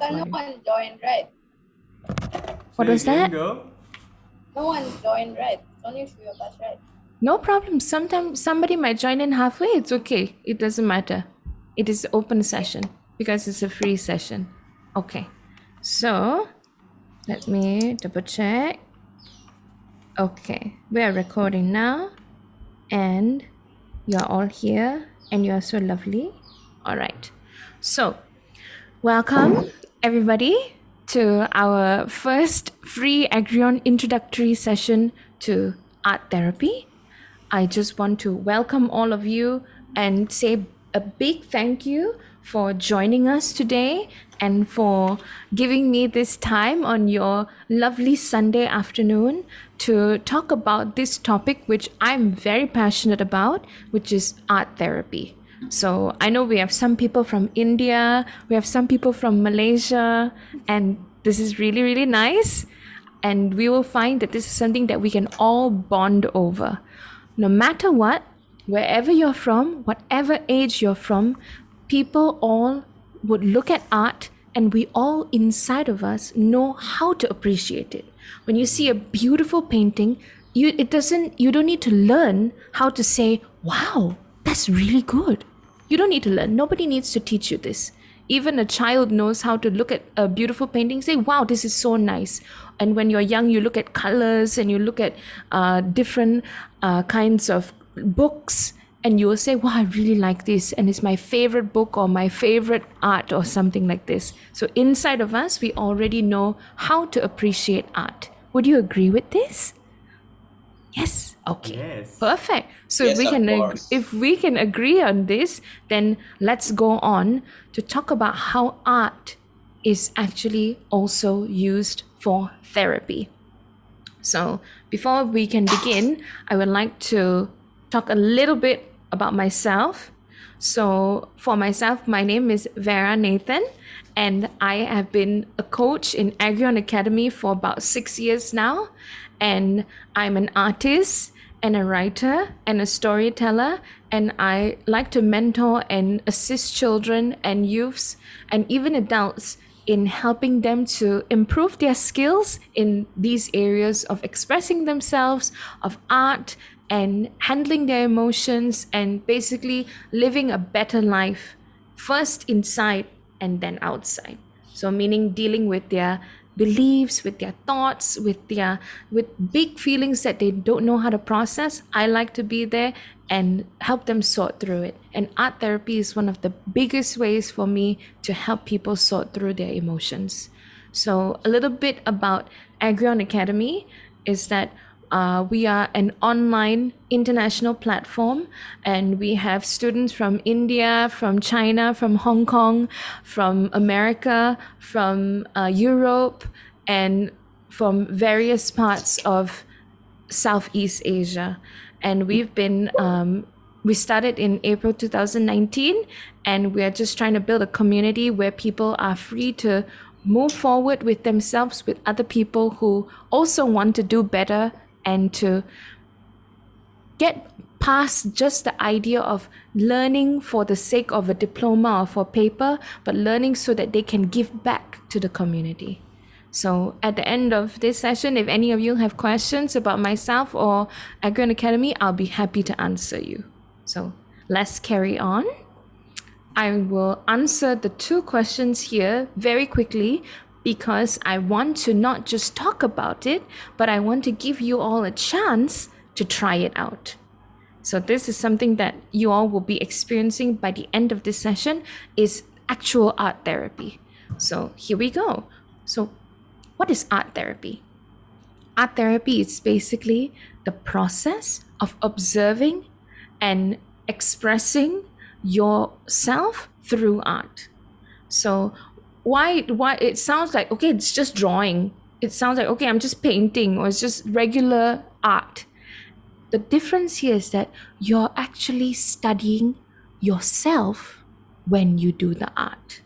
But no one joined, right? What was that? No one joined, right? It's only a few of us, right? No problem. Sometimes somebody might join in halfway. It's okay. It doesn't matter. It is open session because it's a free session. Okay. So let me double check. Okay. We are recording now and you're all here and you're so lovely. All right. So welcome everybody to our first free Agrion introductory session to art therapy. I just want to welcome all of you and say a big thank you for joining us today and for giving me this time on your lovely Sunday afternoon to talk about this topic, which I'm very passionate about, which is art therapy. So I know we have some people from India, we have some people from Malaysia, and this is really, really nice. And we will find that this is something that we can all bond over. No matter what, wherever you're from, whatever age you're from, people all would look at art and we all inside of us know how to appreciate it. When you see a beautiful painting, you don't need to learn how to say, wow, that's really good. You don't need to learn. Nobody needs to teach you this. Even a child knows how to look at a beautiful painting, say, wow, this is so nice. And when you're young, you look at colors and you look at different kinds of books and you will say, wow, I really like this. And it's my favorite book or my favorite art or something like this. So inside of us, we already know how to appreciate art. Would you agree with this? Yes. Okay. Yes. Perfect. So Yes, of course. if we can agree on this, then let's go on to talk about how art is actually also used for therapy. So before we can begin, I would like to talk a little bit about myself. So for myself, my name is Vera Nathan, and I have been a coach in Agrion Academy for about 6 years now. And I'm an artist and a writer and a storyteller, and I like to mentor and assist children and youths and even adults in helping them to improve their skills in these areas of expressing themselves, of art, and handling their emotions, and basically living a better life, first inside and then outside. So meaning dealing with their beliefs, with their thoughts, with big feelings that they don't know how to process. I like to be there and help them sort through it. And art therapy is one of the biggest ways for me to help people sort through their emotions. So a little bit about Agrion Academy is that we are an online international platform, and we have students from India, from China, from Hong Kong, from America, from Europe, and from various parts of Southeast Asia. And we started in April 2019, and we are just trying to build a community where people are free to move forward with themselves, with other people who also want to do better and to get past just the idea of learning for the sake of a diploma or for paper, but learning so that they can give back to the community. So at the end of this session, if any of you have questions about myself or Agrion Academy, I'll be happy to answer you. So let's carry on. I will answer the 2 questions here very quickly because I want to not just talk about it, but I want to give you all a chance to try it out. So this is something that you all will be experiencing by the end of this session, is actual art therapy. So here we go. So what is art therapy? Art therapy is basically the process of observing and expressing yourself through art. So why it sounds like, okay, it's just drawing. It sounds like, okay, I'm just painting, or it's just regular art. The difference here is that you're actually studying yourself when you do the art.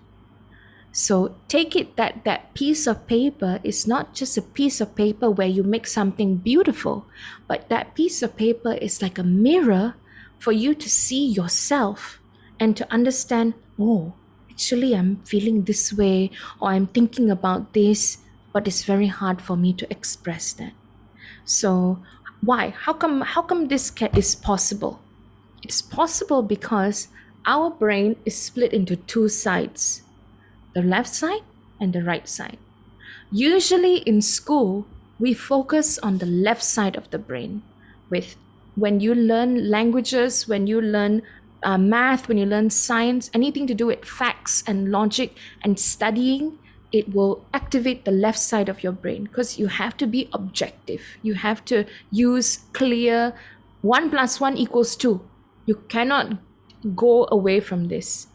So take it that that piece of paper is not just a piece of paper where you make something beautiful, but that piece of paper is like a mirror for you to see yourself and to understand, oh, actually I'm feeling this way, or I'm thinking about this, but it's very hard for me to express that. So why? How come this is possible? It's possible because our brain is split into two sides, the left side and the right side. Usually in school, we focus on the left side of the brain. With when you learn languages, when you learn math, when you learn science, anything to do with facts and logic and studying, it will activate the left side of your brain because you have to be objective. You have to use clear 1 + 1 = 2. You cannot go away from this.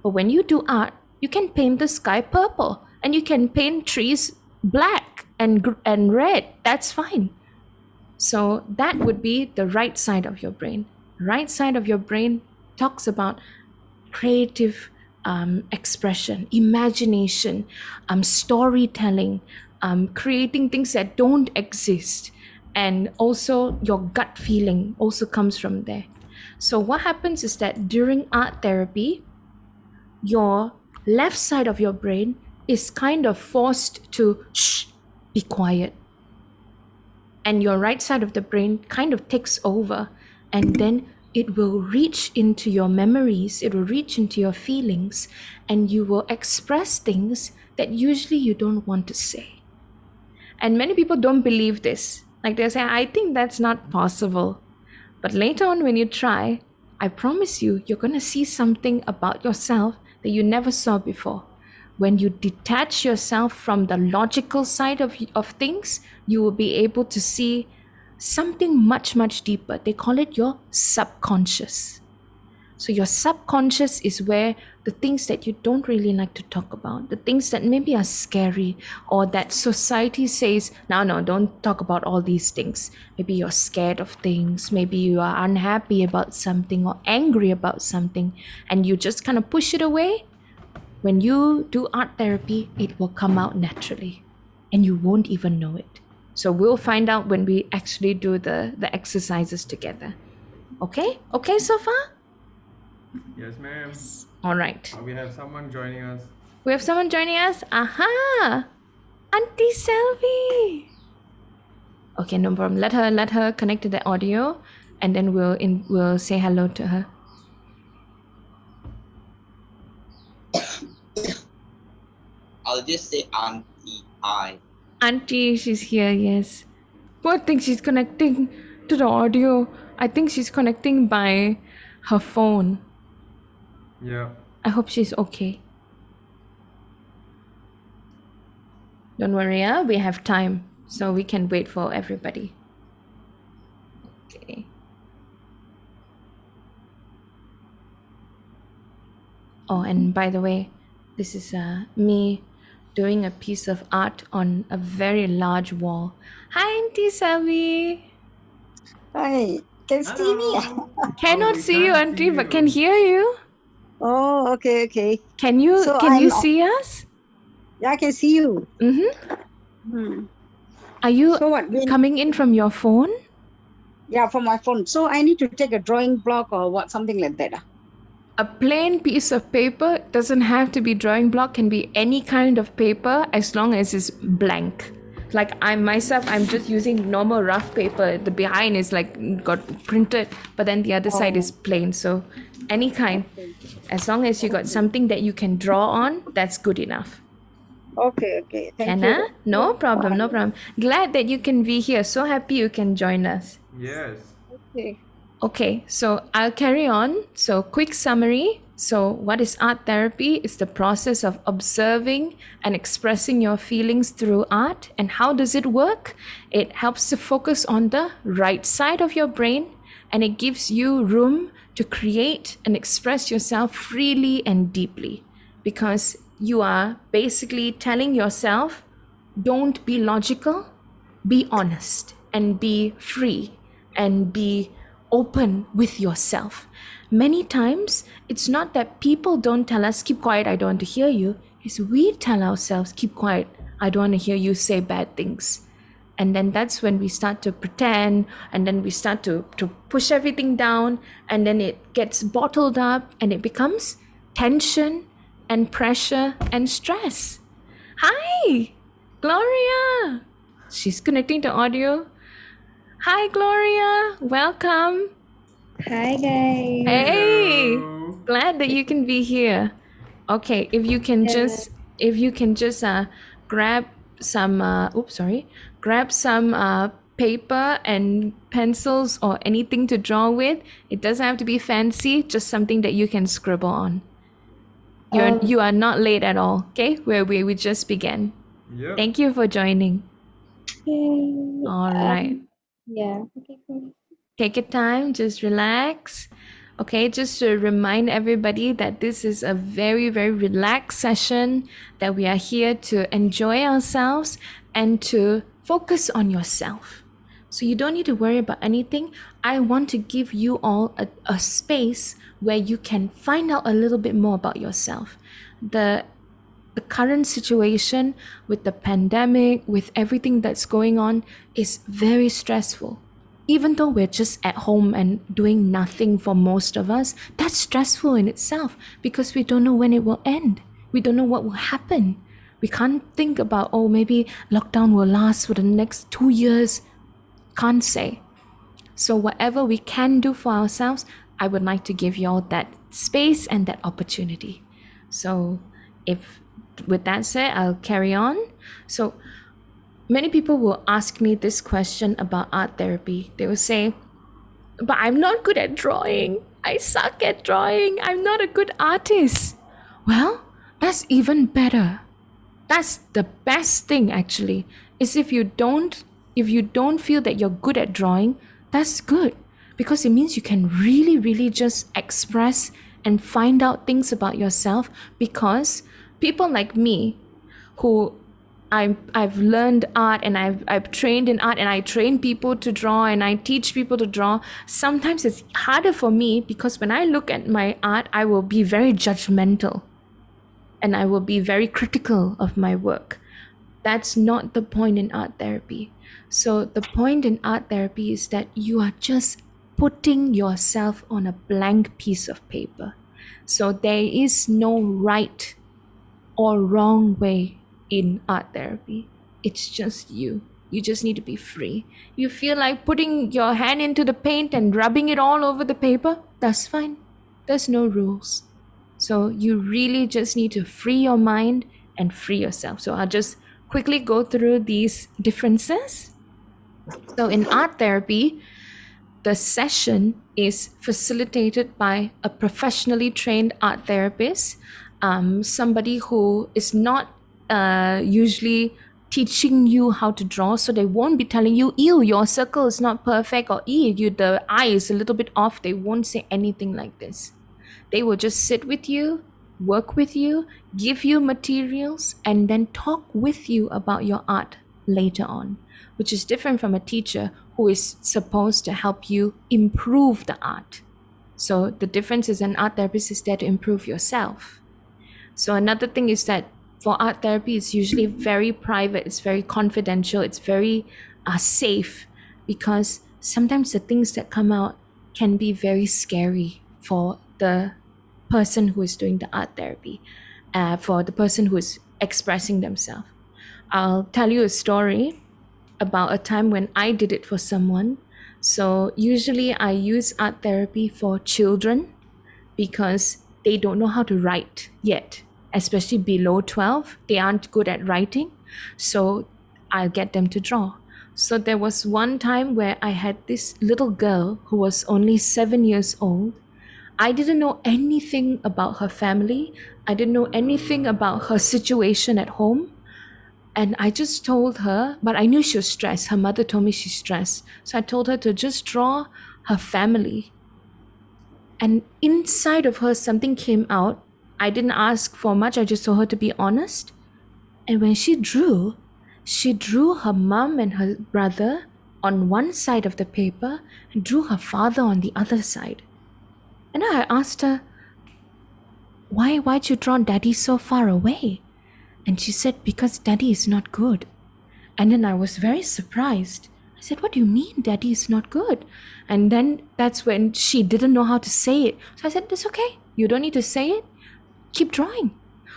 But when you do art, you can paint the sky purple and you can paint trees black and red. That's fine. So that would be the right side of your brain. Right side of your brain talks about creative expression, imagination, storytelling, creating things that don't exist. And also your gut feeling also comes from there. So what happens is that during art therapy, your left side of your brain is kind of forced to be quiet. And your right side of the brain kind of takes over, and then it will reach into your memories, it will reach into your feelings, and you will express things that usually you don't want to say. And many people don't believe this. Like they say, I think that's not possible. But later on, when you try, I promise you, you're going to see something about yourself that you never saw before. When you detach yourself from the logical side of things, you will be able to see something much, much deeper. They call it your subconscious. So your subconscious is where the things that you don't really like to talk about, the things that maybe are scary or that society says, no, don't talk about all these things. Maybe you're scared of things, maybe you are unhappy about something or angry about something, and you just kind of push it away. When you do art therapy, it will come out naturally and you won't even know it. So we'll find out when we actually do the exercises together. Okay? Okay so far? Yes, ma'am. All right. We have someone joining us. We have someone joining us? Aha! Auntie Selvi! Okay, no problem. Let her connect to the audio and then we'll say hello to her. I'll just say auntie. Hi. Auntie, she's here, yes. Poor thing, she's connecting to the audio. I think she's connecting by her phone. Yeah. I hope she's okay. Don't worry, we have time, so we can wait for everybody. Okay. Oh, and by the way, this is me doing a piece of art on a very large wall. Hi, Auntie Selvi. Hi, can see me? Cannot we see you, can't Auntie, see but can you. hear you. Oh, okay. Can you So can you I'm- see us? Yeah, I can see you. Mm-hmm. Are you So what? coming in from your phone? Yeah, from my phone. So I need to take a drawing block or what, something like that. A plain piece of paper doesn't have to be drawing block, can be any kind of paper as long as it's blank. Like I'm just using normal rough paper. The behind is like got printed, but then the other side is plain. So any kind, as long as you got something that you can draw on, that's good enough. Okay. Thank Anna? you. No problem. Glad that you can be here. So happy you can join us. Yes. Okay. Okay, so I'll carry on. So, quick summary. So, what is art therapy? It's the process of observing and expressing your feelings through art. And how does it work? It helps to focus on the right side of your brain, and it gives you room to create and express yourself freely and deeply, because you are basically telling yourself, don't be logical, be honest and be free and be open with yourself. Many times, it's not that people don't tell us, keep quiet, I don't want to hear you. It's we tell ourselves, keep quiet, I don't want to hear you say bad things. And then that's when we start to pretend, and then we start to push everything down, and then it gets bottled up and it becomes tension, and pressure and stress. Hi, Gloria. She's connecting to audio. Hi, Gloria. Welcome. Hi guys. Hey, Hello. glad that you can be here. Okay, if you can just grab some grab some paper and pencils or anything to draw with. It doesn't have to be fancy, just something that you can scribble on. You are not late at all. Okay, we just began. Yep. Thank you for joining. Yay. All right. Yeah. Okay, cool. Take your time, just relax. Okay, just to remind everybody that this is a very, very relaxed session, that we are here to enjoy ourselves and to focus on yourself. So you don't need to worry about anything. I want to give you all a space where you can find out a little bit more about yourself. The current situation with the pandemic, with everything that's going on, is very stressful. Even though we're just at home and doing nothing for most of us, that's stressful in itself because we don't know when it will end. We don't know what will happen. We can't think about, oh, maybe lockdown will last for the next 2 years. Can't say. So whatever we can do for ourselves, I would like to give you all that space and that opportunity. So if with that said, I'll carry on. So many people will ask me this question about art therapy. They will say, but I'm not good at drawing. I suck at drawing. I'm not a good artist. Well, that's even better. That's the best thing actually. Is if you don't feel that you're good at drawing, that's good. Because it means you can really, really just express and find out things about yourself, because people like me who I've learned art and I've trained in art and I train people to draw and I teach people to draw. Sometimes it's harder for me because when I look at my art, I will be very judgmental and I will be very critical of my work. That's not the point in art therapy. So the point in art therapy is that you are just putting yourself on a blank piece of paper. So there is no right or wrong way in art therapy. It's just you. You just need to be free. You feel like putting your hand into the paint and rubbing it all over the paper? That's fine. There's no rules. So you really just need to free your mind and free yourself. So I'll just quickly go through these differences. So in art therapy, the session is facilitated by a professionally trained art therapist, somebody who is not usually teaching you how to draw. So they won't be telling you, ew, your circle is not perfect, or ew, the eye is a little bit off. They won't say anything like this. They will just sit with you, work with you, give you materials, and then talk with you about your art later on, which is different from a teacher who is supposed to help you improve the art. So the difference is an art therapist is there to improve yourself. So another thing is that for art therapy, it's usually very private, it's very confidential, it's very safe, because sometimes the things that come out can be very scary for the person who is doing the art therapy, for the person who is expressing themselves. I'll tell you a story about a time when I did it for someone. So usually I use art therapy for children because they don't know how to write yet, especially below 12. They aren't good at writing. So I'll get them to draw. So there was one time where I had this little girl who was only 7 years old. I didn't know anything about her family. I didn't know anything about her situation at home. And I just told her, but I knew she was stressed. Her mother told me she's stressed. So I told her to just draw her family. And inside of her, something came out. I didn't ask for much. I just told her to be honest. And when she drew her mom and her brother on one side of the paper and drew her father on the other side. And I asked her, why'd you draw daddy so far away? And she said, because daddy is not good. And then I was very surprised. I said, what do you mean daddy is not good? And then that's when she didn't know how to say it. So I said, it's okay. You don't need to say it. Keep drawing.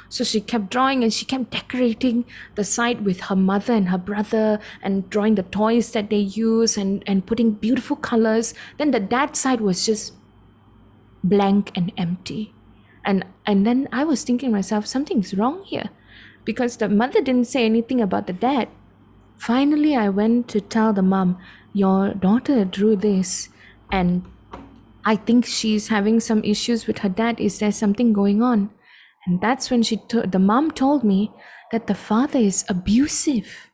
So she kept drawing and she kept decorating the side with her mother and her brother and drawing the toys that they use and putting beautiful colors. Then the dad side was just blank and empty. And then I was thinking to myself, something's wrong here, because the mother didn't say anything about the dad. Finally, I went to tell the mom, your daughter drew this, and I think she's having some issues with her dad. Is there something going on? And that's when the mom told me that the father is abusive,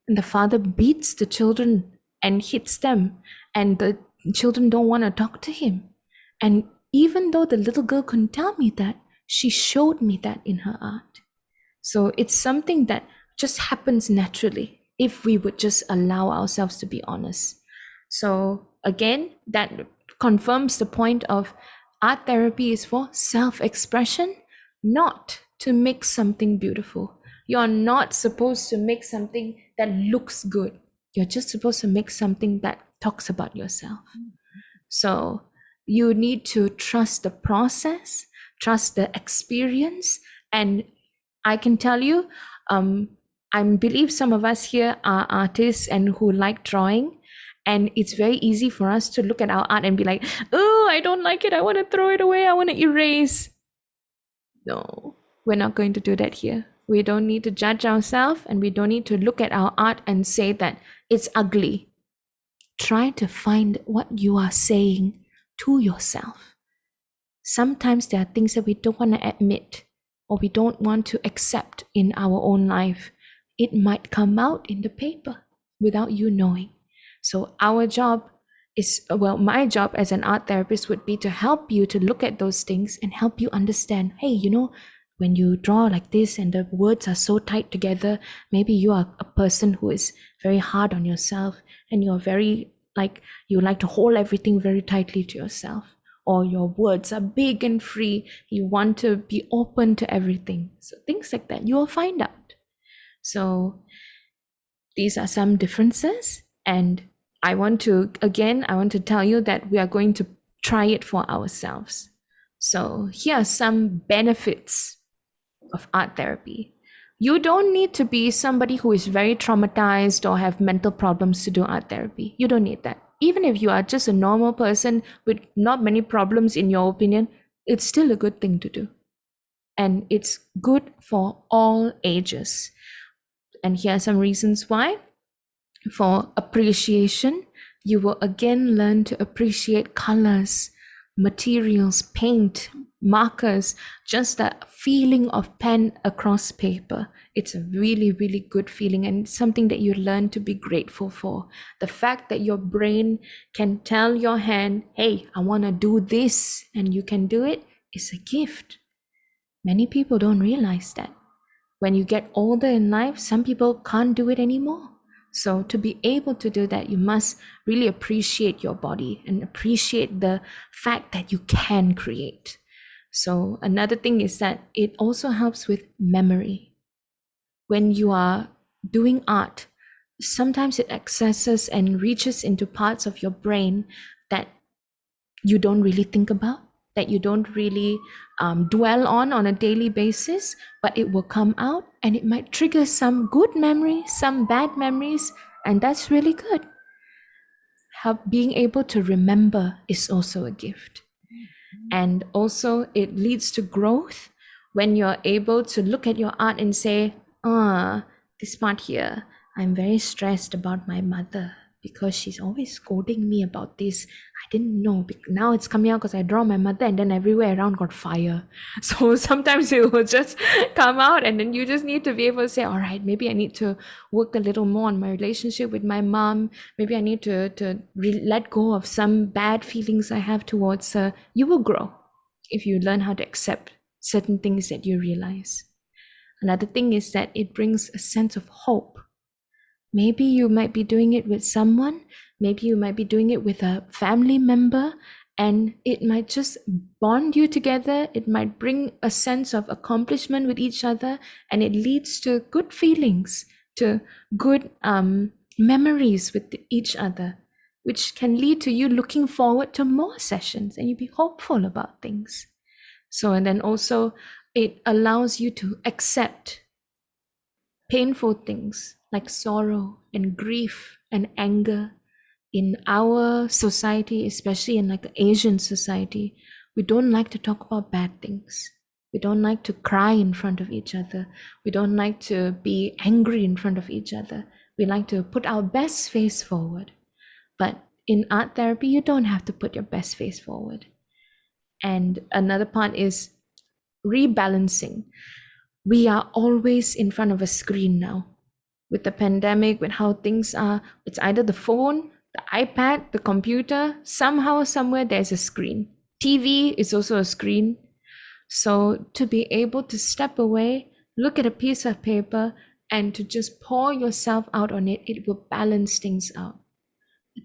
and the father beats the children and hits them, and the children don't want to talk to him. And even though the little girl couldn't tell me that, she showed me that in her art. So it's something that just happens naturally if we would just allow ourselves to be honest. So again, that confirms the point of art therapy is for self-expression, not to make something beautiful. You're not supposed to make something that looks good. You're just supposed to make something that talks about yourself. So you need to trust the process, trust the experience. And I can tell you, I believe some of us here are artists and who like drawing. And it's very easy for us to look at our art and be like, oh, I don't like it. I want to throw it away. I want to erase. No, we're not going to do that here. We don't need to judge ourselves, and we don't need to look at our art and say that it's ugly. Try to find what you are saying to yourself. Sometimes there are things that we don't want to admit or we don't want to accept in our own life. It might come out in the paper without you knowing. So our job is, well, my job as an art therapist would be to help you to look at those things and help you understand, hey, you know, when you draw like this and the words are so tight together, maybe you are a person who is very hard on yourself and you're very you like to hold everything very tightly to yourself, or your words are big and free. You want to be open to everything. So things like that, you will find out. So these are some differences. And I want to tell you that we are going to try it for ourselves. So here are some benefits of art therapy. You don't need to be somebody who is very traumatized or have mental problems to do art therapy. You don't need that. Even if you are just a normal person with not many problems in your opinion, it's still a good thing to do. And it's good for all ages. And here are some reasons why. For appreciation, you will again learn to appreciate colors, materials, paint, markers, just the feeling of pen across paper. It's a really, really good feeling and something that you learn to be grateful for. The fact that your brain can tell your hand, hey, I want to do this, and you can do it, is a gift. Many people don't realize that. When you get older in life, some people can't do it anymore. So to be able to do that, you must really appreciate your body and appreciate the fact that you can create. So another thing is that it also helps with memory. When you are doing art, sometimes it accesses and reaches into parts of your brain that you don't really think about, that you don't really dwell on a daily basis, but it will come out and it might trigger some good memories, some bad memories, and that's really good. Being able to remember is also a gift. And also it leads to growth when you're able to look at your art and say, this part here, I'm very stressed about my mother because she's always scolding me about this. I didn't know. Now it's coming out because I draw my mother and then everywhere around got fire. So sometimes it will just come out and then you just need to be able to say, all right, maybe I need to work a little more on my relationship with my mom. Maybe I need to let go of some bad feelings I have towards her. You will grow if you learn how to accept certain things that you realize. Another thing is that it brings a sense of hope. Maybe you might be doing it with someone, maybe you might be doing it with a family member, and it might just bond you together. It might bring a sense of accomplishment with each other, and it leads to good feelings, to good memories with each other, which can lead to you looking forward to more sessions and you be hopeful about things. So, and then also it allows you to accept painful things like sorrow and grief and anger. In our society, especially in like the Asian society, we don't like to talk about bad things. We don't like to cry in front of each other. We don't like to be angry in front of each other. We like to put our best face forward. But in art therapy, you don't have to put your best face forward. And another part is rebalancing. We are always in front of a screen now. With the pandemic, with how things are, it's either the phone, the iPad, the computer, somehow, somewhere there's a screen. TV is also a screen. So to be able to step away, look at a piece of paper, and to just pour yourself out on it, it will balance things out.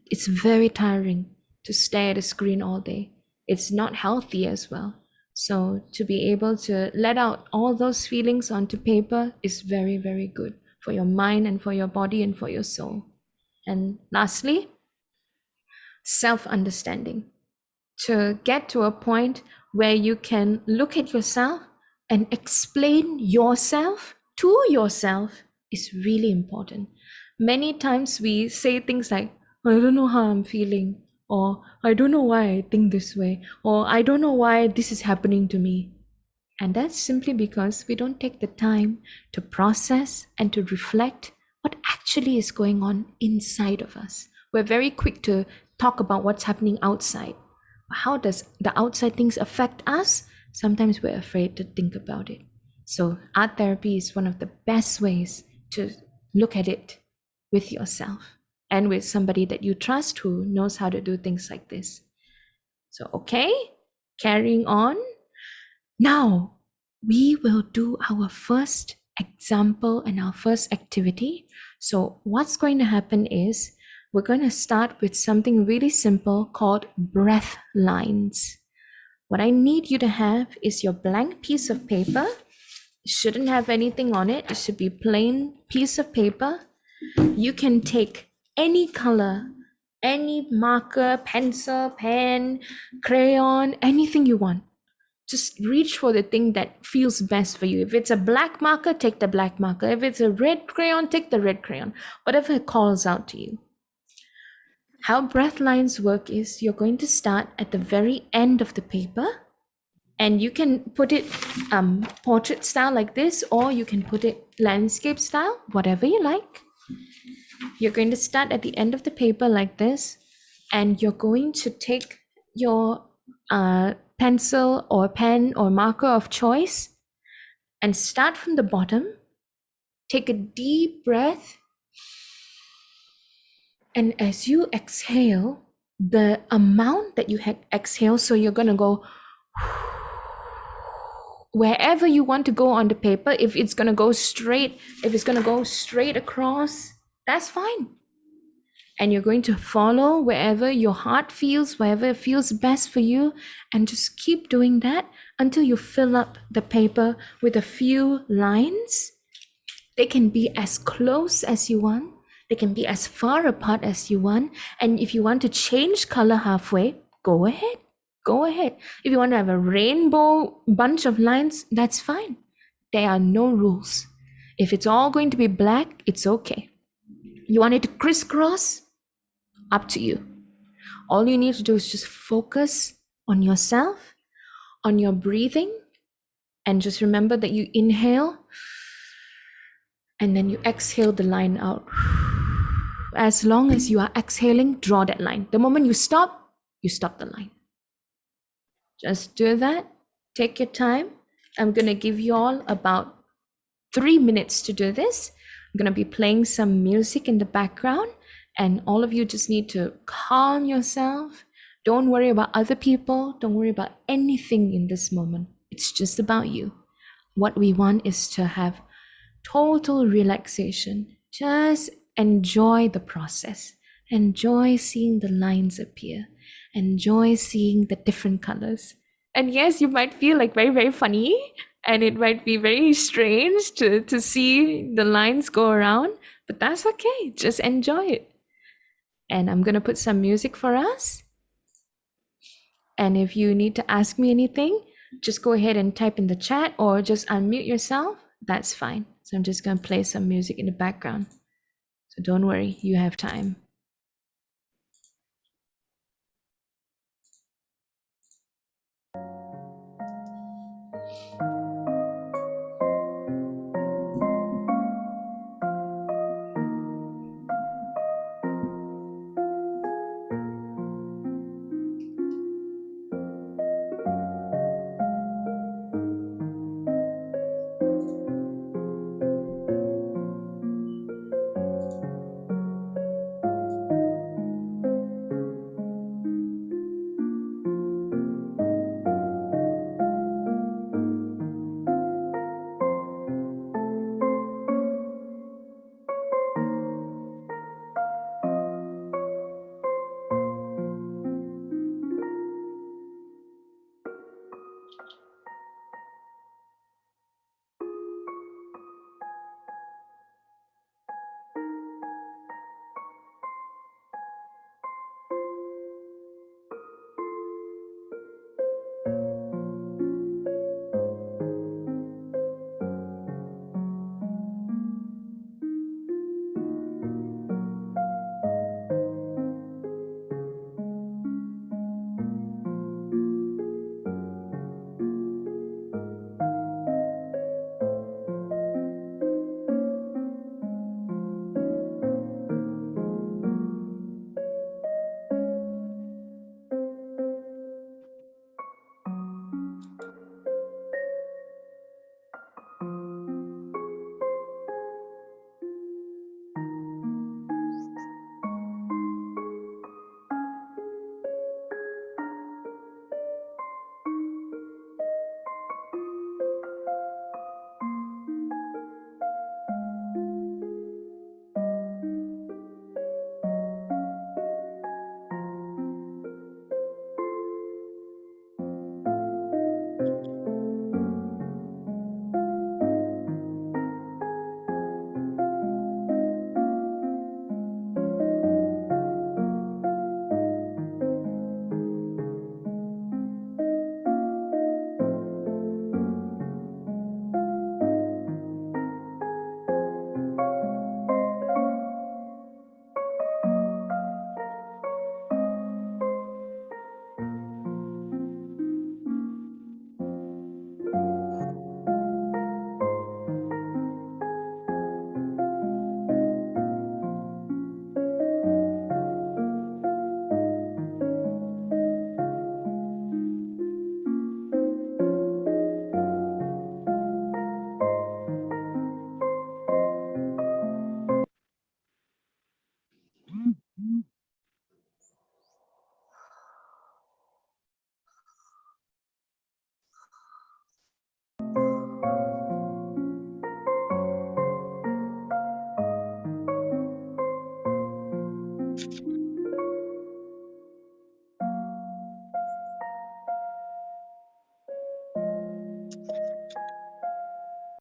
It's very tiring to stare at a screen all day. It's not healthy as well. So to be able to let out all those feelings onto paper is very, very good for your mind and for your body and for your soul. And lastly, self-understanding. To get to a point where you can look at yourself and explain yourself to yourself is really important. Many times we say things like, I don't know how I'm feeling, or I don't know why I think this way, or I don't know why this is happening to me. And that's simply because we don't take the time to process and to reflect what actually is going on inside of us. We're very quick to talk about what's happening outside. How does the outside things affect us? Sometimes we're afraid to think about it. So art therapy is one of the best ways to look at it with yourself and with somebody that you trust who knows how to do things like this. So, okay, carrying on. Now, we will do our first example and our first activity. So what's going to happen is we're going to start with something really simple called breath lines. What I need you to have is your blank piece of paper. It shouldn't have anything on it. It should be plain piece of paper. You can take any color, any marker, pencil, pen, crayon, anything you want. Just reach for the thing that feels best for you. If it's a black marker, take the black marker. If it's a red crayon, take the red crayon. Whatever calls out to you. How breath lines work is you're going to start at the very end of the paper, and you can put it portrait style like this, or you can put it landscape style, whatever you like. You're going to start at the end of the paper like this, and you're going to take your pencil or pen or marker of choice and start from the bottom. Take a deep breath. And as you exhale, the amount that you exhale, so you're going to go wherever you want to go on the paper. If it's going to go straight, if it's going to go straight across, that's fine. And you're going to follow wherever your heart feels, wherever it feels best for you, and just keep doing that until you fill up the paper with a few lines. They can be as close as you want. They can be as far apart as you want. And if you want to change color halfway, go ahead. Go ahead. If you want to have a rainbow bunch of lines, that's fine. There are no rules. If it's all going to be black, it's okay. You want it to crisscross? Up to you. All you need to do is just focus on yourself, on your breathing, and just remember that you inhale and then you exhale the line out. As long as you are exhaling, draw that line. The moment you stop the line. Just do that. Take your time. I'm going to give you all about 3 minutes to do this. I'm going to be playing some music in the background, and all of you just need to calm yourself. Don't worry about other people. Don't worry about anything in this moment. It's just about you. What we want is to have total relaxation. Just enjoy the process. Enjoy seeing the lines appear. Enjoy seeing the different colors. And yes, you might feel like very, very funny, and it might be very strange to see the lines go around, but that's okay. Just enjoy it. And I'm going to put some music for us. And if you need to ask me anything, just go ahead and type in the chat or just unmute yourself. That's fine. So I'm just going to play some music in the background. So don't worry, you have time.